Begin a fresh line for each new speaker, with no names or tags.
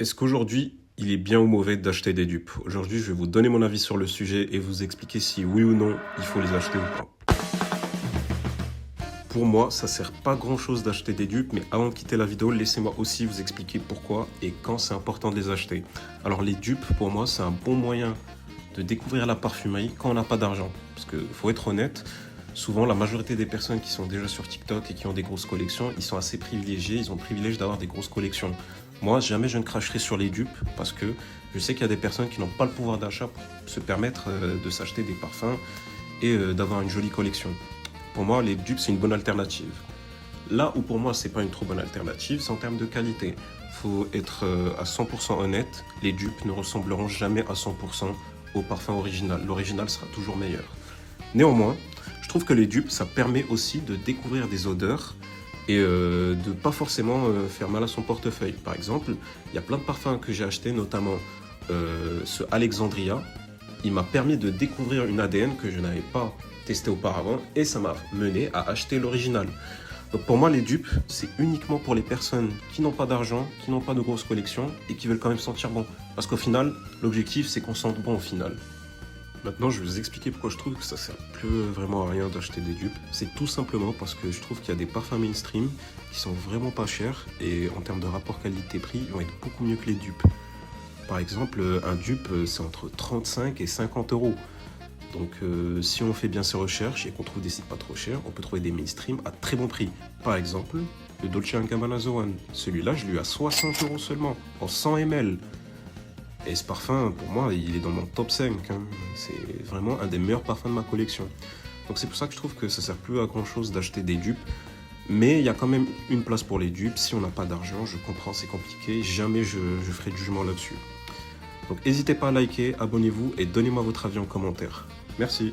Est-ce qu'aujourd'hui, il est bien ou mauvais d'acheter des dupes? Aujourd'hui, je vais vous donner mon avis sur le sujet et vous expliquer si oui ou non, il faut les acheter ou pas. Pour moi, ça sert pas grand-chose d'acheter des dupes, mais avant de quitter la vidéo, laissez-moi aussi vous expliquer pourquoi et quand c'est important de les acheter. Alors les dupes, pour moi, c'est un bon moyen de découvrir la parfumerie quand on n'a pas d'argent. Parce que faut être honnête, souvent la majorité des personnes qui sont déjà sur TikTok et qui ont des grosses collections, ils sont assez privilégiés, ils ont le privilège d'avoir des grosses collections. Moi, jamais je ne cracherai sur les dupes parce que je sais qu'il y a des personnes qui n'ont pas le pouvoir d'achat pour se permettre de s'acheter des parfums et d'avoir une jolie collection. Pour moi, les dupes, c'est une bonne alternative. Là où pour moi, c'est pas une trop bonne alternative, c'est en termes de qualité. Faut être à 100% honnête, les dupes ne ressembleront jamais à 100% au parfum original. L'original sera toujours meilleur. Néanmoins, je trouve que les dupes, ça permet aussi de découvrir des odeurs et de pas forcément faire mal à son portefeuille. Par exemple, il y a plein de parfums que j'ai achetés, notamment ce Alexandria. Il m'a permis de découvrir une ADN que je n'avais pas testé auparavant et ça m'a mené à acheter l'original. Donc pour moi, les dupes, c'est uniquement pour les personnes qui n'ont pas d'argent, qui n'ont pas de grosses collections et qui veulent quand même sentir bon. Parce qu'au final, l'objectif, c'est qu'on sente bon au final. Maintenant, je vais vous expliquer pourquoi je trouve que ça sert plus vraiment à rien d'acheter des dupes. C'est tout simplement parce que je trouve qu'il y a des parfums mainstream qui sont vraiment pas chers et en termes de rapport qualité-prix, ils vont être beaucoup mieux que les dupes. Par exemple, un dupe, c'est entre 35 et 50 euros. Donc si on fait bien ses recherches et qu'on trouve des sites pas trop chers, on peut trouver des mainstream à très bon prix. Par exemple, le Dolce & Gabbana The One. Celui-là, je l'ai eu à 60 euros seulement, en 100 ml. Et ce parfum, pour moi, il est dans mon top 5. Hein. C'est vraiment un des meilleurs parfums de ma collection. Donc c'est pour ça que je trouve que ça sert plus à grand chose d'acheter des dupes. Mais il y a quand même une place pour les dupes. Si on n'a pas d'argent, je comprends, c'est compliqué. Jamais je ferai de jugement là-dessus. Donc n'hésitez pas à liker, abonnez-vous et donnez-moi votre avis en commentaire. Merci.